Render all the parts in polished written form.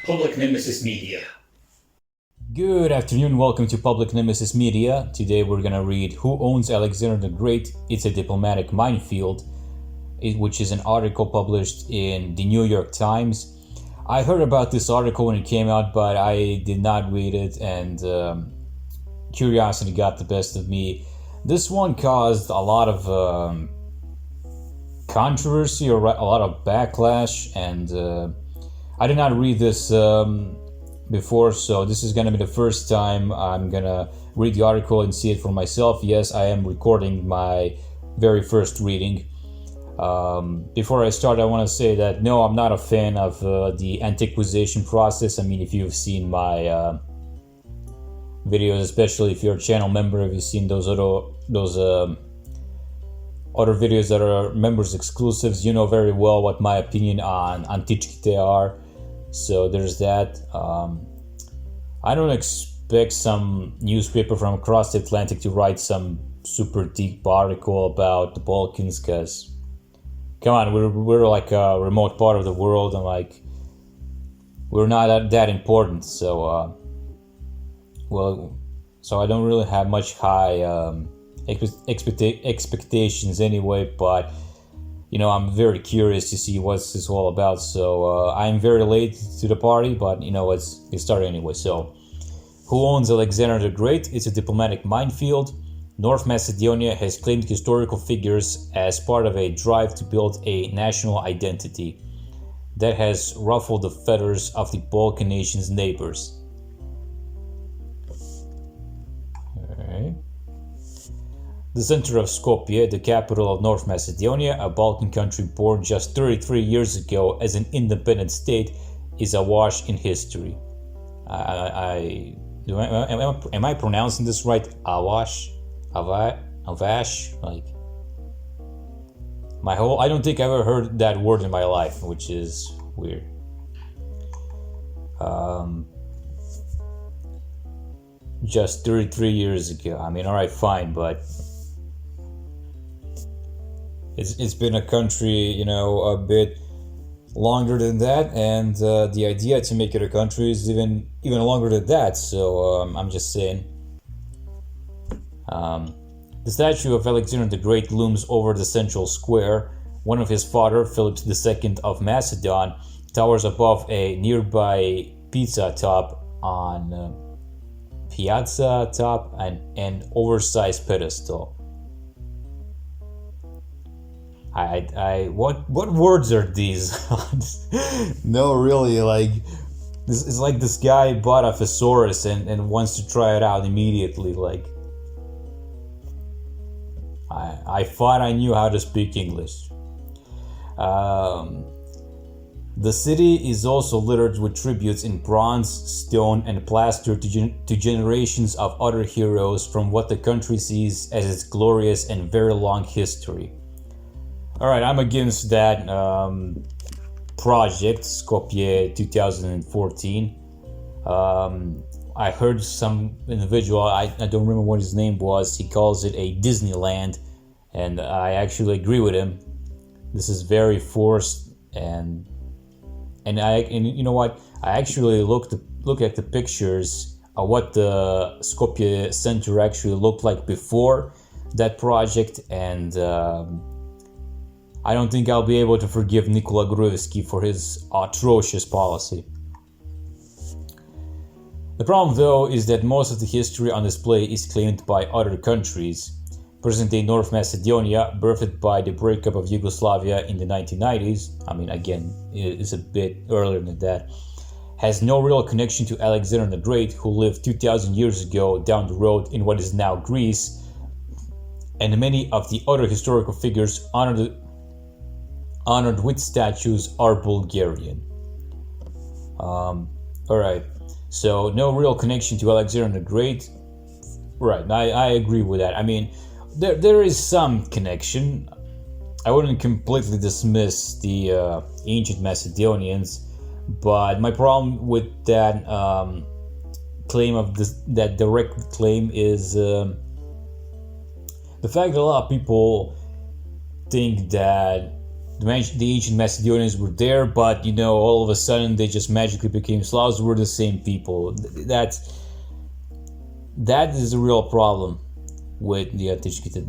Public Nemesis Media. Good afternoon, welcome to Public Nemesis Media. Today we're gonna read Who Owns Alexander the Great? It's a Diplomatic Minefield, which is an article published in the New York Times. I heard about this article when it came out, but I did not read it, and curiosity got the best of me. This one caused a lot of controversy or a lot of backlash, and I did not read this before, so this is going to be the first time I'm going to read the article and see it for myself. Yes, I am recording my very first reading. Before I start, I want to say that no, I'm not a fan of the antiquization process. I mean, if you've seen my videos, especially if you're a channel member, if you've seen those other videos that are members exclusives, you know very well what my opinion on Antiquite are. So there's that. I don't expect some newspaper from across the Atlantic to write some super deep article about the Balkans, because come on, we're like a remote part of the world, and like we're not that important. So so I don't really have much high expectations anyway, but you know, I'm very curious to see what's this all about. So I'm very late to the party, but you know, let's get started anyway. So, who owns Alexander the Great? It's a diplomatic minefield. North Macedonia has claimed historical figures as part of a drive to build a national identity that has ruffled the feathers of the Balkan nation's neighbors. The center of Skopje, the capital of North Macedonia, a Balkan country born just 33 years ago as an independent state, is awash in history. Am I pronouncing this right? Awash? Avash? Like, I don't think I've ever heard that word in my life, which is weird. Just 33 years ago. I mean, alright, fine, but it's been a country, you know, a bit longer than that, and the idea to make it a country is even longer than that. So I'm just saying. The statue of Alexander the Great looms over the central square. One of his father, Philip II of Macedon, towers above a nearby piazza top and an oversized pedestal. What words are these? No, really, like this is like this guy bought a thesaurus and wants to try it out immediately. Like I thought I knew how to speak English. The city is also littered with tributes in bronze, stone, and plaster to generations of other heroes from what the country sees as its glorious and very long history. Alright, I'm against that project, Skopje 2014. I heard some individual, I don't remember what his name was, he calls it a Disneyland, and I actually agree with him. This is very forced, and you know what? I actually look at the pictures of what the Skopje Center actually looked like before that project, and I don't think I'll be able to forgive Nikola Gruevski for his atrocious policy. The problem, though, is that most of the history on display is claimed by other countries. Present-day North Macedonia, birthed by the breakup of Yugoslavia in the 1990s, I mean, again, it's a bit earlier than that, has no real connection to Alexander the Great, who lived 2,000 years ago down the road in what is now Greece, and many of the other historical figures honored with statues are Bulgarian. Alright, so no real connection to Alexander the Great. Right, I agree with that. I mean, there is some connection. I wouldn't completely dismiss the ancient Macedonians, but my problem with that claim of that direct claim is the fact that a lot of people think that the ancient Macedonians were there, but all of a sudden they just magically became Slavs. We're the same people. That is a real problem with the Antiquity.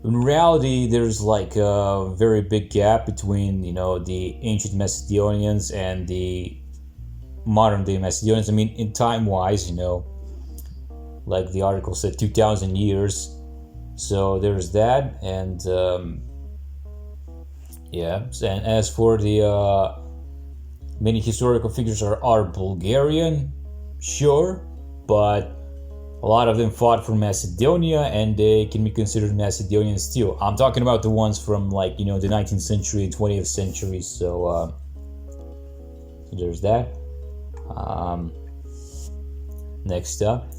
In reality, there's like a very big gap between the ancient Macedonians and the modern day Macedonians. I mean, in time wise, like the article said, 2,000 years. So there's that, and and as for the many historical figures are Bulgarian, sure, but a lot of them fought for Macedonia, and they can be considered Macedonians too. I'm talking about the ones from the 19th century, 20th century. So there's that. Next up,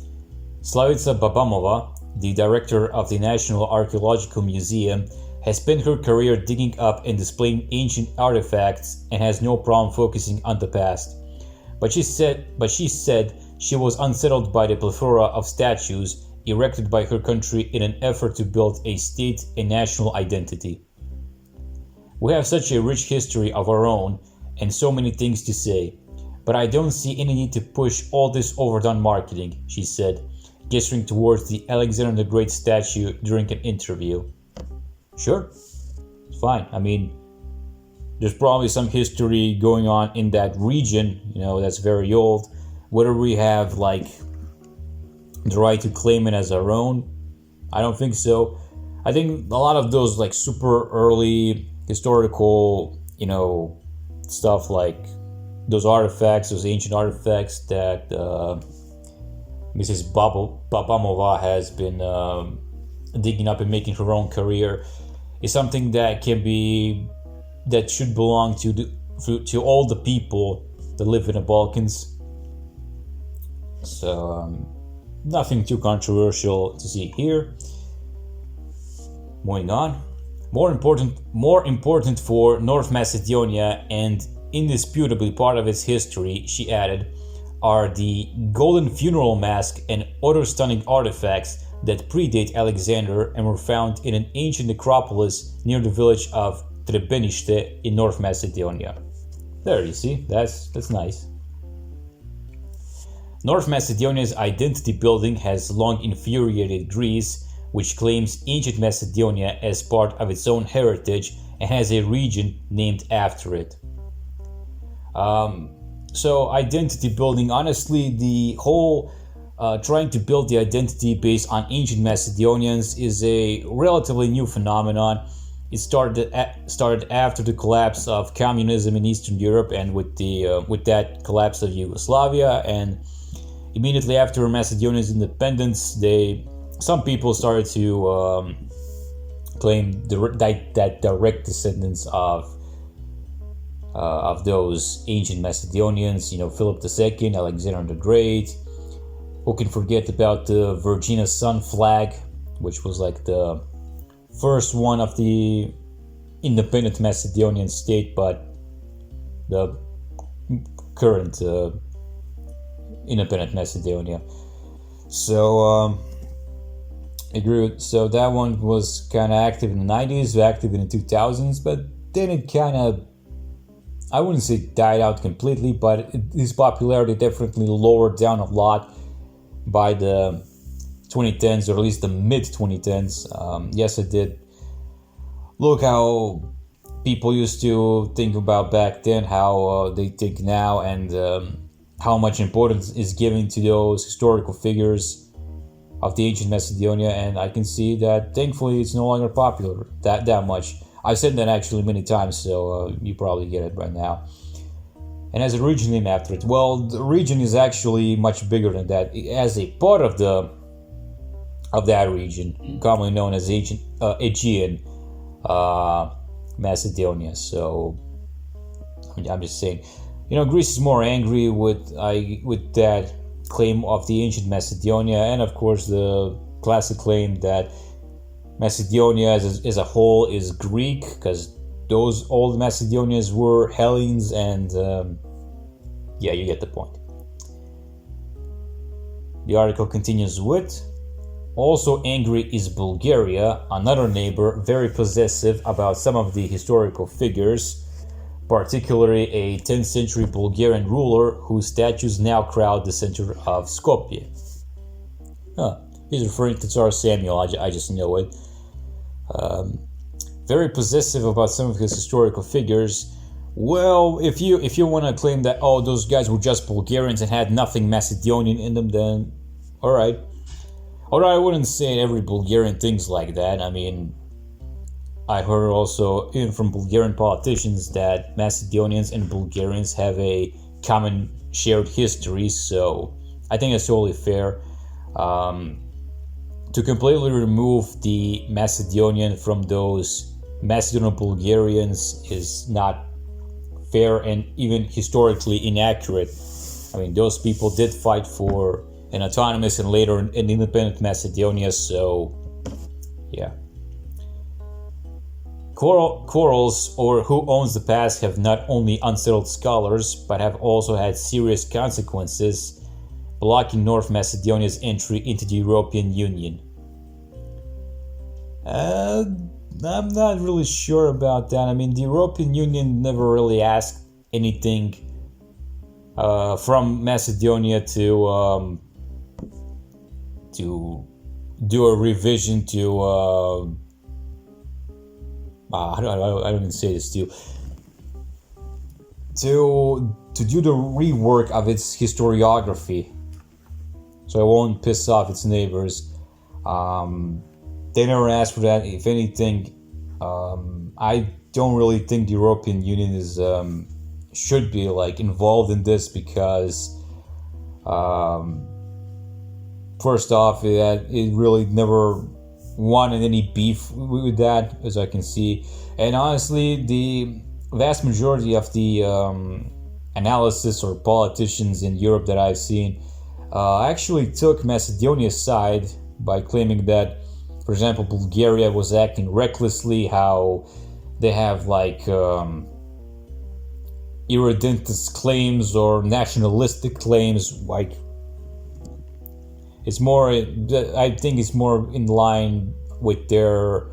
Slavica Babamova, the director of the National Archaeological Museum, has spent her career digging up and displaying ancient artifacts and has no problem focusing on the past. But she said she was unsettled by the plethora of statues erected by her country in an effort to build a state and national identity. We have such a rich history of our own and so many things to say, but I don't see any need to push all this overdone marketing, she said, gesturing towards the Alexander the Great statue during an interview. Sure, it's fine. I mean, there's probably some history going on in that region, that's very old. Whether we have the right to claim it as our own, I don't think so. I think a lot of those super early historical, stuff like those artifacts, those ancient artifacts that Mrs. Babamova has been digging up and making her own career, is something that should belong to all the people that live in the Balkans. So nothing too controversial to see here. Moving on. More important for North Macedonia and indisputably part of its history, she added, are the golden funeral mask and other stunning artifacts that predate Alexander and were found in an ancient necropolis near the village of Trebenište in North Macedonia. There, you see, that's nice. North Macedonia's identity building has long infuriated Greece, which claims ancient Macedonia as part of its own heritage and has a region named after it. So identity building, honestly, the whole trying to build the identity based on ancient Macedonians is a relatively new phenomenon. It started after the collapse of communism in Eastern Europe, and with that collapse of Yugoslavia, and immediately after Macedonia's independence, some people started to claim that direct descendants of those ancient Macedonians. Philip II, Alexander the Great. Who can forget about the Virginia Sun flag, which was the first one of the independent Macedonian state, but the current independent Macedonia. So I agree with, so that one was kind of active in the 90s, active in the 2000s, but then it kind of, I wouldn't say died out completely, but its popularity definitely lowered down a lot by the 2010s, or at least the mid-2010s. Yes, it did. Look how people used to think about back then, how they think now, and how much importance is given to those historical figures of the ancient Macedonia, and I can see that thankfully it's no longer popular that much. I've said that actually many times, so you probably get it by now. And as a region named after it, well, the region is actually much bigger than that. As a part of that region, commonly known as ancient Aegean Macedonia. So I'm just saying, Greece is more angry with that claim of the ancient Macedonia, and of course the classic claim that Macedonia as a whole is Greek, because those old Macedonians were Hellenes, and yeah, you get the point. The article continues with, Also angry is Bulgaria, another neighbor very possessive about some of the historical figures, particularly a 10th century Bulgarian ruler whose statues now crowd the center of Skopje. He's referring to Tsar Samuel, I just know it. Very possessive about some of his historical figures. Well, if you want to claim that, oh, those guys were just Bulgarians and had nothing Macedonian in them, then alright. Although I wouldn't say every Bulgarian thinks like that. I mean, I heard also, even from Bulgarian politicians, that Macedonians and Bulgarians have a common shared history, so I think it's totally fair. To completely remove the Macedonian from those Macedonian Bulgarians is not fair and even historically inaccurate. I mean, those people did fight for an autonomous and later an independent Macedonia, so yeah. Quarrels over who owns the past have not only unsettled scholars, but have also had serious consequences, blocking North Macedonia's entry into the European Union. I'm not really sure about that. I mean, the European Union never really asked anything from Macedonia to do a revision to I don't even say this to do the rework of its historiography, so it won't piss off its neighbors. They never asked for that. If anything, I don't really think the European Union is should be like involved in this because first off, it really never wanted any beef with that, as I can see. And honestly, the vast majority of the analysis or politicians in Europe that I've seen actually took Macedonia's side by claiming that, for example, Bulgaria was acting recklessly, how they have like irredentist claims or nationalistic claims. Like, it's more, I think it's more in line with their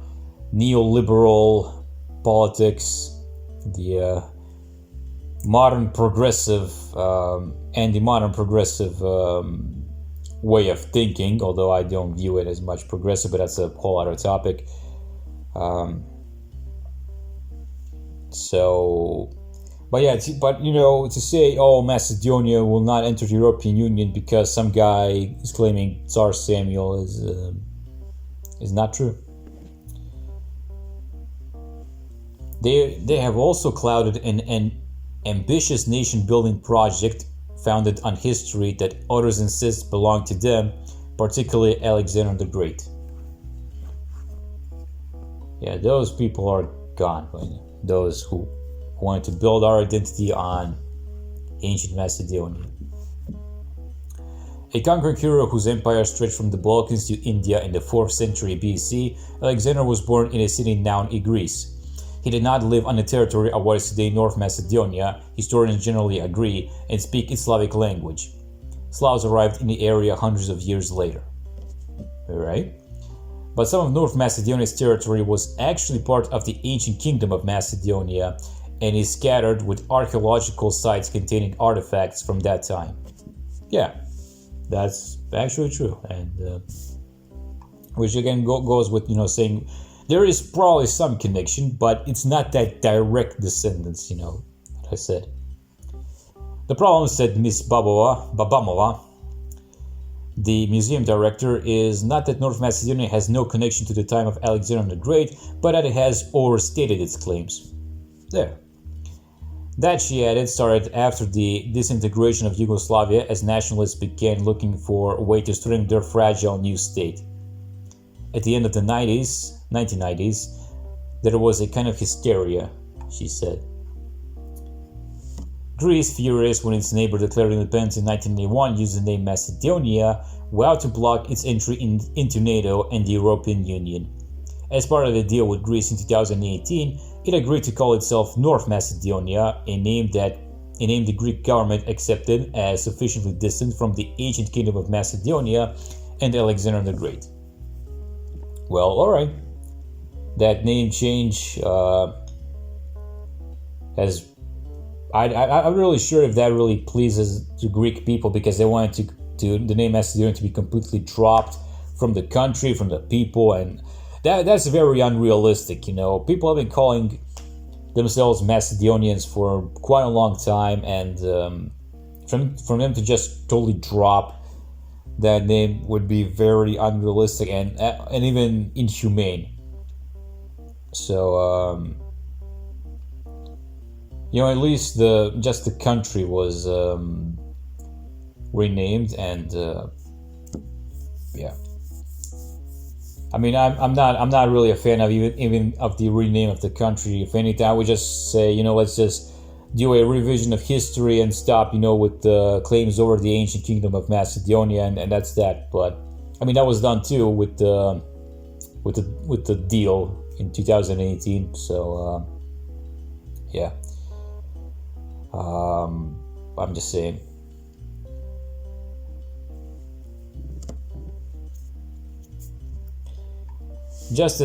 neoliberal politics, the modern progressive and the modern progressive way of thinking, although I don't view it as much progressive, but that's a whole other topic. But you know, to say, oh, Macedonia will not enter the European Union because some guy is claiming Tsar Samuel is not true. They have also clouded an ambitious nation-building project founded on history that others insist belonged to them, particularly Alexander the Great. Yeah, those people are gone. Those who wanted to build our identity on ancient Macedonia. A conquering hero whose empire stretched from the Balkans to India in the 4th century BC, Alexander was born in a city now in Greece. He did not live on the territory of what is today North Macedonia, historians generally agree, and speak its Slavic language. Slavs arrived in the area hundreds of years later. Alright? But some of North Macedonia's territory was actually part of the ancient kingdom of Macedonia and is scattered with archaeological sites containing artifacts from that time. Yeah, that's actually true. And which again goes with, saying there is probably some connection, but it's not that direct descendants, like I said. The problem, said Miss Babamova, the museum director, is not that North Macedonia has no connection to the time of Alexander the Great, but that it has overstated its claims. There. That, she added, started after the disintegration of Yugoslavia, as nationalists began looking for a way to strengthen their fragile new state. At the end of the 1990s, there was a kind of hysteria, she said. Greece, furious when its neighbor declared independence in 1981, used the name Macedonia, vowed to block its entry into NATO and the European Union. As part of the deal with Greece in 2018, it agreed to call itself North Macedonia, a name the Greek government accepted as sufficiently distant from the ancient kingdom of Macedonia and Alexander the Great. Well, all right. That name change has. I'm really sure if that really pleases the Greek people, because they wanted to the name Macedonia to be completely dropped from the country, from the people, and that's very unrealistic. People have been calling themselves Macedonians for quite a long time, and from them to just totally drop that name would be very unrealistic and even inhumane. So at least just the country was renamed, and yeah. I mean, I'm not really a fan of even of the rename of the country. If anything, I would just say, let's just do a revision of history and stop, with the claims over the ancient kingdom of Macedonia, and that's that. But I mean, that was done too with the deal in 2018. So yeah, I'm just saying. Just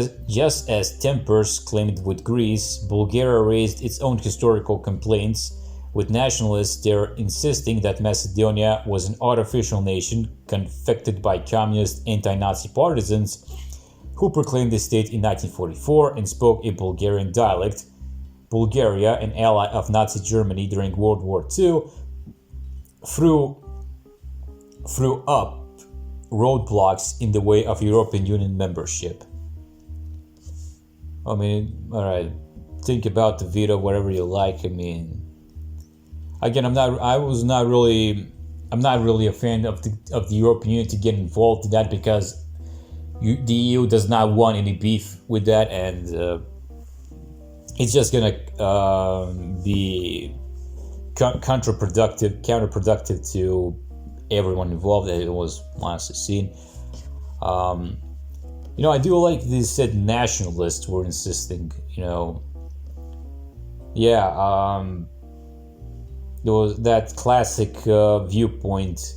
as tempers claimed with Greece, Bulgaria raised its own historical complaints, with nationalists there insisting that Macedonia was an artificial nation confected by communist anti-Nazi partisans who proclaimed the state in 1944 and spoke a Bulgarian dialect. Bulgaria, an ally of Nazi Germany during World War II, threw up roadblocks in the way of European Union membership. I mean, all right, think about the veto, whatever you like. I mean, again, I'm not really a fan of the European Union to get involved in that, because the EU does not want any beef with that, and it's just gonna be counterproductive to everyone involved. It was honestly seen. I do like these said nationalists were insisting, there was that classic viewpoint.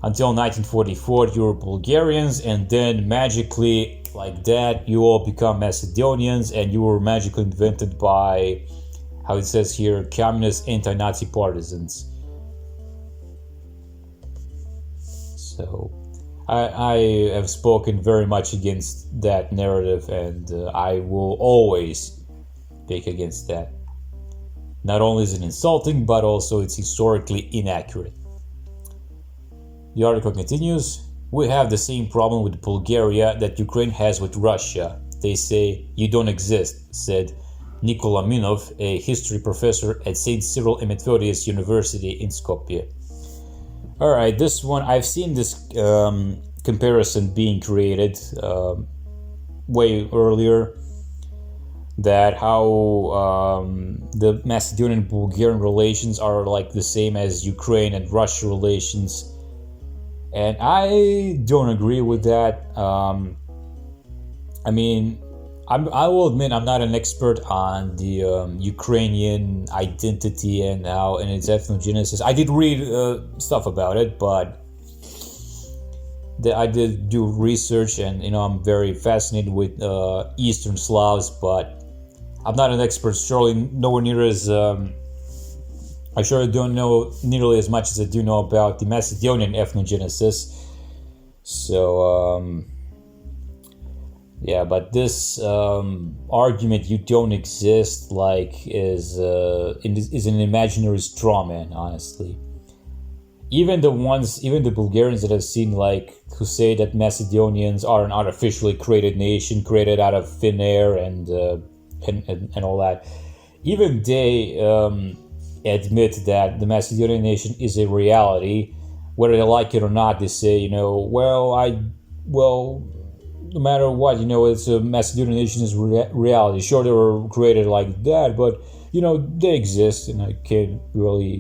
Until 1944, you were Bulgarians, and then magically, like that, you all become Macedonians, and you were magically invented by, how it says here, communist anti-Nazi partisans. So I have spoken very much against that narrative, and I will always speak against that. Not only is it insulting, but also it's historically inaccurate. The article continues, "We have the same problem with Bulgaria that Ukraine has with Russia. They say you don't exist," said Nikola Minov, a history professor at St. Cyril and Methodius University in Skopje. Alright, this one, I've seen this comparison being created way earlier, that how the Macedonian and Bulgarian relations are like the same as Ukraine and Russia relations, and I don't agree with that. I mean, I will admit I'm not an expert on the Ukrainian identity and its ethnogenesis. I did read stuff about it, but I did do research, and I'm very fascinated with Eastern Slavs, but I'm not an expert. Surely nowhere near as I sure don't know nearly as much as I do know about the Macedonian ethnogenesis. So yeah, but this argument "you don't exist" is an imaginary straw man, honestly. Even the Bulgarians that I've seen who say that Macedonians are an artificially created nation, created out of thin air and all that, even they admit that the Macedonian nation is a reality, whether they like it or not. They say, no matter what, it's a Macedonian nation is reality. Sure, they were created like that, but they exist, and I can't really,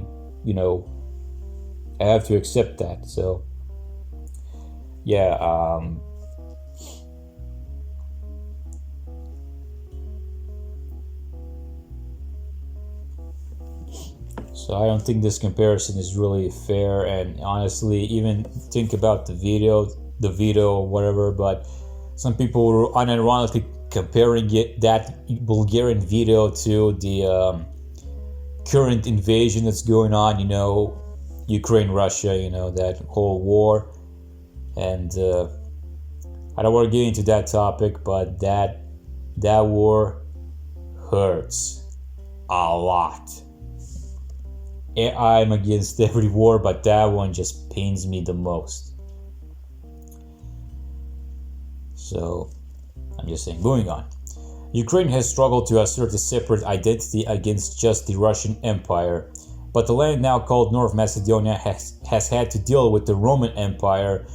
I have to accept that. So yeah, so I don't think this comparison is really fair, and honestly, even think about the veto or whatever, but Some people were unironically comparing that Bulgarian veto to the current invasion that's going on, Ukraine, Russia, that whole war. And I don't want to get into that topic, but that war hurts a lot. I'm against every war, but that one just pains me the most. So, I'm just saying, moving on. Ukraine has struggled to assert a separate identity against just the Russian Empire, but the land now called North Macedonia has had to deal with the Roman Empire,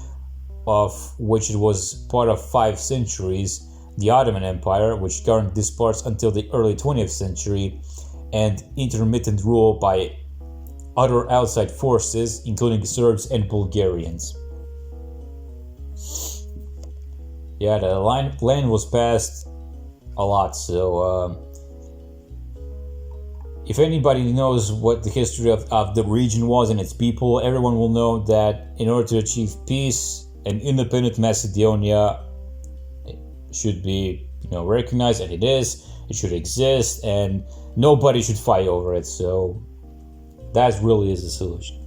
of which it was part of 5 centuries, the Ottoman Empire, which governed these parts until the early 20th century, and intermittent rule by other outside forces, including Serbs and Bulgarians. Yeah, the land was passed a lot, so if anybody knows what the history of the region was and its people, everyone will know that in order to achieve peace, an independent Macedonia should be, recognized, and it is. It should exist, and nobody should fight over it. So that really is the solution.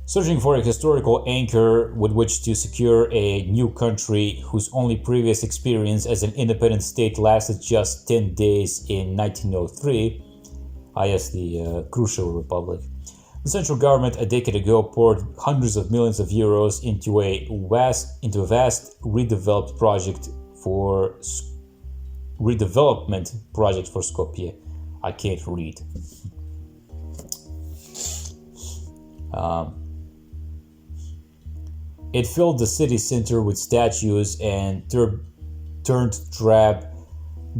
Searching for a historical anchor with which to secure a new country whose only previous experience as an independent state lasted just 10 days in 1903, the Crucial Republic. The central government a decade ago poured hundreds of millions of euros into a vast redevelopment project for Skopje. I can't read. It filled the city center with statues and turned drab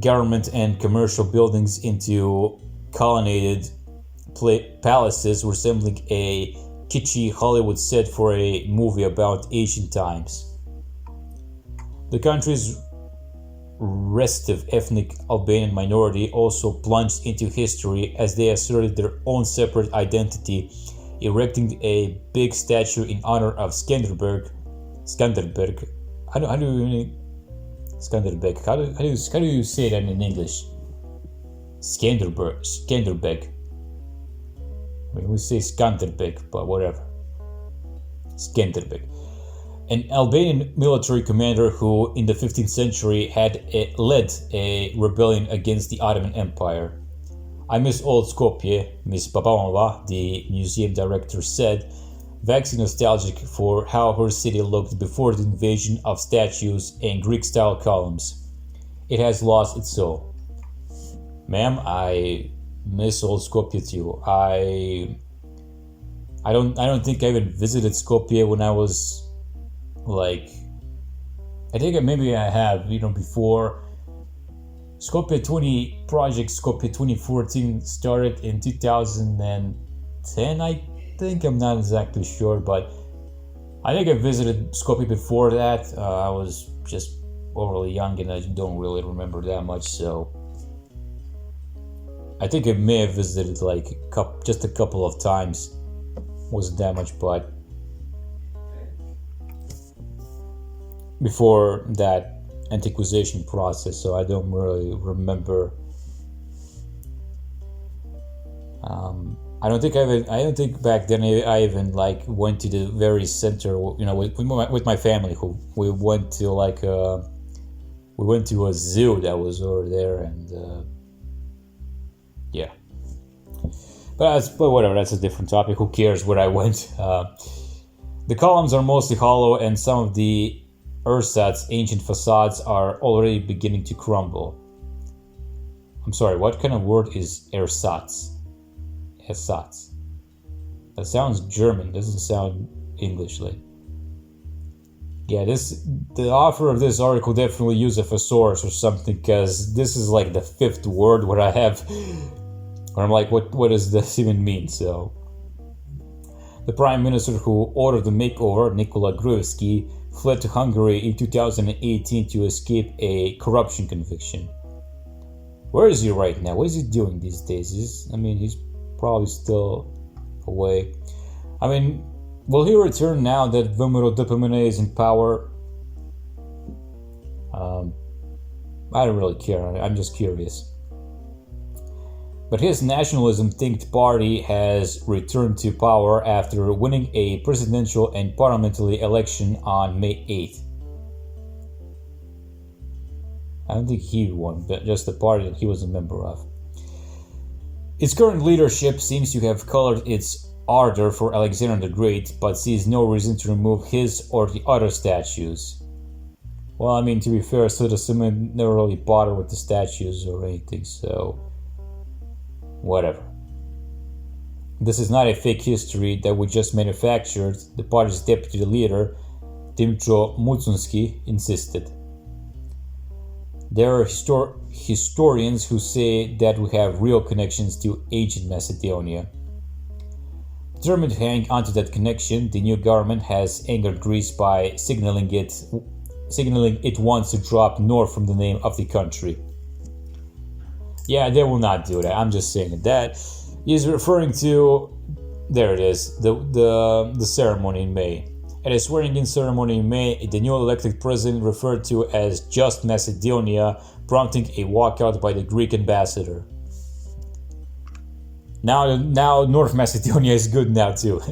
government and commercial buildings into colonnaded palaces resembling a kitschy Hollywood set for a movie about ancient times. The country's restive ethnic Albanian minority also plunged into history as they asserted their own separate identity, erecting a big statue in honor of Skanderbeg. How do you say that in English? Skanderbeg. I mean, we say Skanderbeg, but whatever. Skanderbeg. An Albanian military commander who, in the 15th century, had led a rebellion against the Ottoman Empire. I miss old Skopje, Miss Babanova, the museum director, said, waxing nostalgic for how her city looked before the invasion of statues and Greek-style columns. It has lost its soul. Ma'am, I miss old Skopje too. I don't think I even visited Skopje when I was I think maybe I have, before. Skopje 2014 started in 2010, I think. I'm not exactly sure, but I think I visited Skopje before that. I was just overly young and I don't really remember that much, so I think I may have visited just a couple of times. Wasn't that much, but before that antiquization process, so I don't really remember. I don't think back then I even went to the very center. With my family, who we went to a zoo that was over there, and yeah. But whatever, that's a different topic. Who cares where I went? The columns are mostly hollow, and some of the ersatz ancient facades are already beginning to crumble. I'm sorry, what kind of word is ersatz? Ersatz. That sounds German, doesn't sound English-like. Yeah, the author of this article definitely used a thesaurus or something, because this is the 5th word where I have, where I'm like, what does this even mean? So, the prime minister who ordered the makeover, Nikola Gruevski, fled to Hungary in 2018 to escape a corruption conviction. Where is he right now? What is he doing these days? He's probably still away. Will he return now that Vomero Dopamine is in power? I don't really care. I'm just curious. But his nationalism-themed party has returned to power after winning a presidential and parliamentary election on May 8th. I don't think he won, but just the party that he was a member of. Its current leadership seems to have colored its ardor for Alexander the Great, but sees no reason to remove his or the other statues. Well, I mean, to be fair, Suda-Suman never really bothered with the statues or anything, so whatever. This is not a fake history that we just manufactured, the party's deputy leader, Dmytro Mutsunsky, insisted. There are historians who say that we have real connections to ancient Macedonia. Determined to hang onto that connection, the new government has angered Greece by signaling it wants to drop north from the name of the country. Yeah, they will not do that. I'm just saying that is referring to, there it is, the ceremony in May. At a swearing-in ceremony in May, the new elected president referred to as just Macedonia, prompting a walkout by the Greek ambassador. Now North Macedonia is good now too.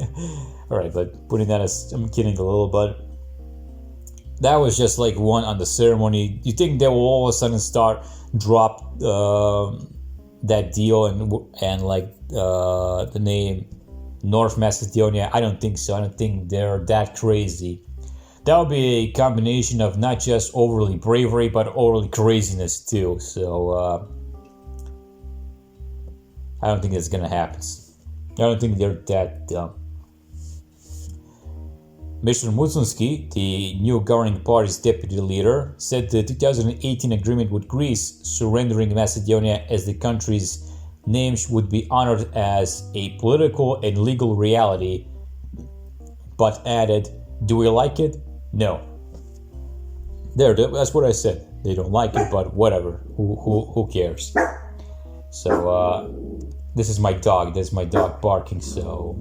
Alright, but putting that as, I'm kidding a little, but that was just like one on the ceremony. You think they will all of a sudden drop that deal and like the name North Macedonia? I don't think so. I don't think they're that crazy. That would be a combination of not just overly bravery, but overly craziness too. So I don't think that's gonna happen. I don't think they're that dumb. Mr. Mutsunsky, the new governing party's deputy leader, said the 2018 agreement with Greece surrendering Macedonia as the country's name would be honored as a political and legal reality, but added, "Do we like it? No." There, that's what I said. They don't like it, but whatever. Who cares? So this is my dog. This is my dog barking. So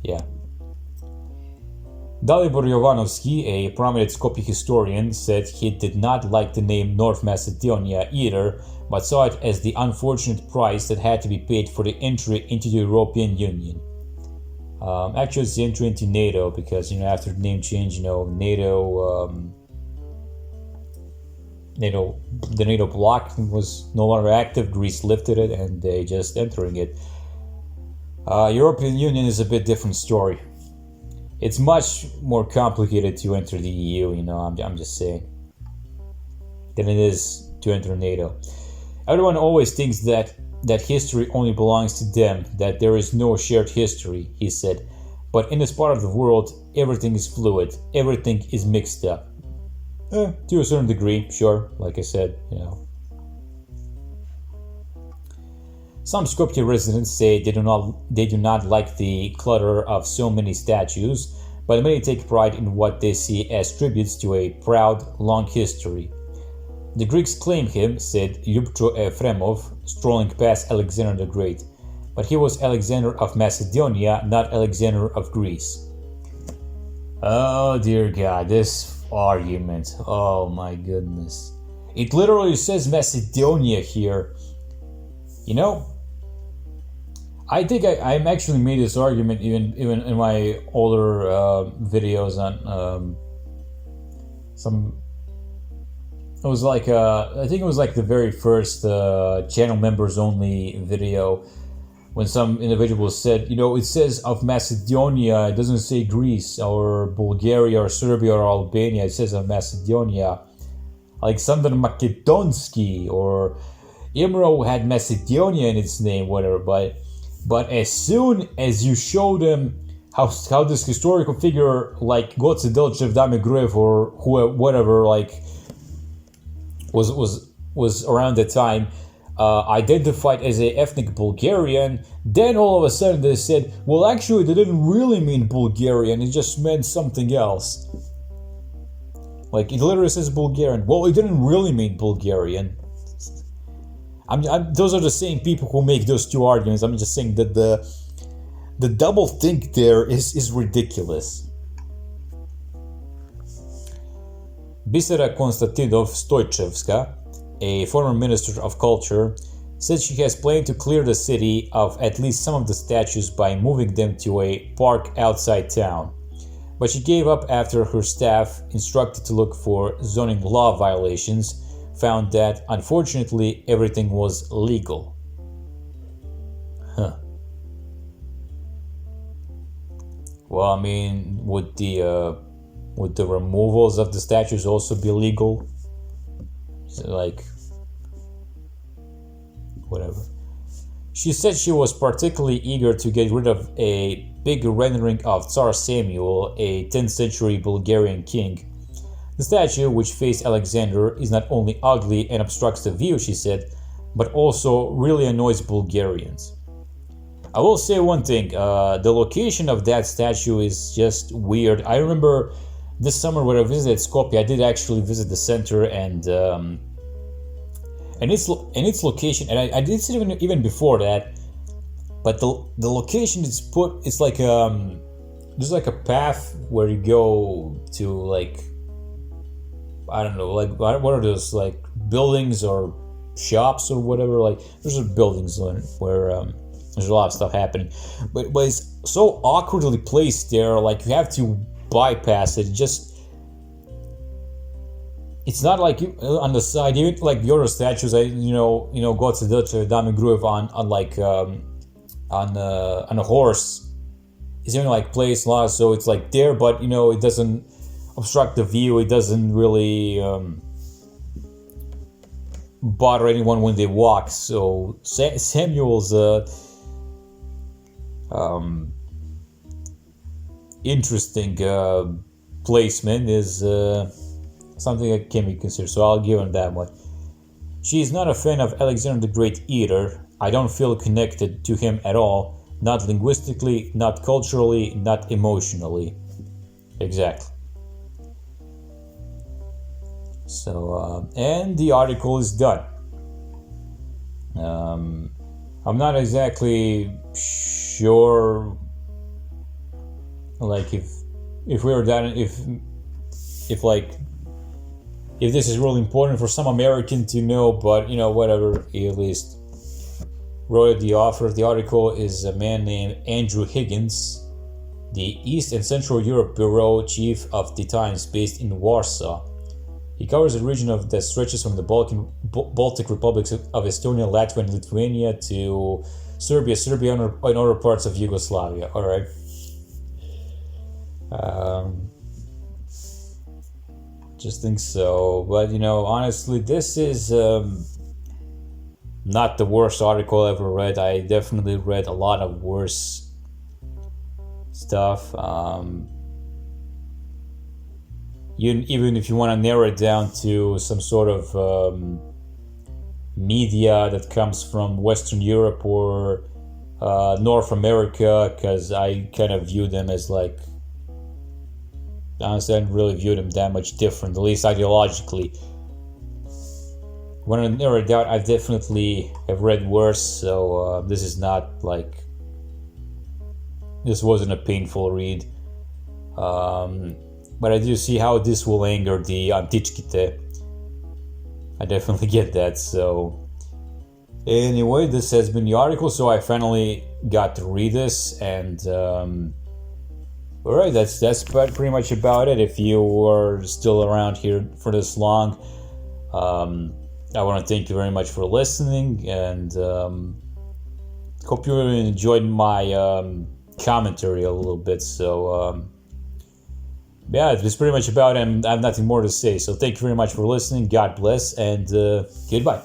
yeah. Dalibor Jovanovski, a prominent Skopje historian, said he did not like the name North Macedonia either, but saw it as the unfortunate price that had to be paid for the entry into the European Union. Actually, it's the entry into NATO, because after the name change, the NATO bloc was no longer active. Greece lifted it, and they just entering it. European Union is a bit different story. It's much more complicated to enter the EU, I'm just saying, than it is to enter NATO. Everyone always thinks that history only belongs to them, that there is no shared history, he said. But in this part of the world, everything is fluid, everything is mixed up. To a certain degree, sure, like I said, Some Skopje residents say they do not like the clutter of so many statues, but many take pride in what they see as tributes to a proud, long history. The Greeks claim him, said Lyubcho Efremov, strolling past Alexander the Great, but he was Alexander of Macedonia, not Alexander of Greece. Oh dear God, this argument, oh my goodness. It literally says Macedonia here. I think I actually made this argument even in my older videos on some. It was like I think it was like the very first channel members only video, when some individual said, it says of Macedonia, it doesn't say Greece or Bulgaria or Serbia or Albania, it says of Macedonia. Alexander Makedonsky or Imro had Macedonia in its name, whatever, but as soon as you show them how this historical figure like Goce Delchev Damigrev or whatever was around the time identified as an ethnic Bulgarian, then all of a sudden they said, well, actually they didn't really mean Bulgarian, it just meant something else. Like, it literally says Bulgarian. Well, it didn't really mean Bulgarian. Those are the same people who make those two arguments. I'm just saying that the double think there is ridiculous. Bisera Konstantinov-Stoichevska, a former minister of culture, said she has planned to clear the city of at least some of the statues by moving them to a park outside town. But she gave up after her staff, instructed to look for zoning law violations, found that, unfortunately, everything was legal. Huh. Well, I mean, would the removals of the statues also be legal? Like, whatever. She said she was particularly eager to get rid of a big rendering of Tsar Samuel, a 10th century Bulgarian king. The statue, which faced Alexander, is not only ugly and obstructs the view, she said, but also really annoys Bulgarians. I will say one thing, the location of that statue is just weird. I remember this summer when I visited Skopje, I did actually visit the center and its location, and I did see even before that, but the location is put, it's like there's like a path where you go to, like, I don't know, like what are those, like buildings or shops or whatever, like there's buildings where there's a lot of stuff happening, but it's so awkwardly placed there, like you have to bypass it. It's not like you on the side, even like the other statues. God to Dutch Dame Groove on like on a horse is even like placed lot, so it's like there, but it doesn't obstruct the view. It doesn't really bother anyone when they walk. So Samuel's interesting placement is something that can be considered, so I'll give him that one. She is not a fan of Alexander the Great either. I don't feel connected to him at all, not linguistically, not culturally, not emotionally. Exactly. So, and the article is done. I'm not exactly sure, like if we were done, if this is really important for some American to know, but whatever. He at least wrote the author of the article is a man named Andrew Higgins, the East and Central Europe Bureau Chief of the Times, based in Warsaw. He covers a region that stretches from the Baltic republics of Estonia, Latvia, and Lithuania to Serbia, and other parts of Yugoslavia. All right. Just think so, but honestly, this is not the worst article I ever read. I definitely read a lot of worse stuff. Even if you want to narrow it down to some sort of media that comes from Western Europe or North America, because I kind of view them as like, honestly, I didn't really view them that much different, at least ideologically. When I narrow it down, I definitely have read worse, so this is not like, this wasn't a painful read. But I do see how this will anger the Antichkite. I definitely get that. So anyway, this has been the article, so I finally got to read this, and alright, that's pretty much about it. If you were still around here for this long, I want to thank you very much for listening, and hope you enjoyed my commentary a little bit. So yeah, that's pretty much about it, and I have nothing more to say. So thank you very much for listening. God bless, and goodbye.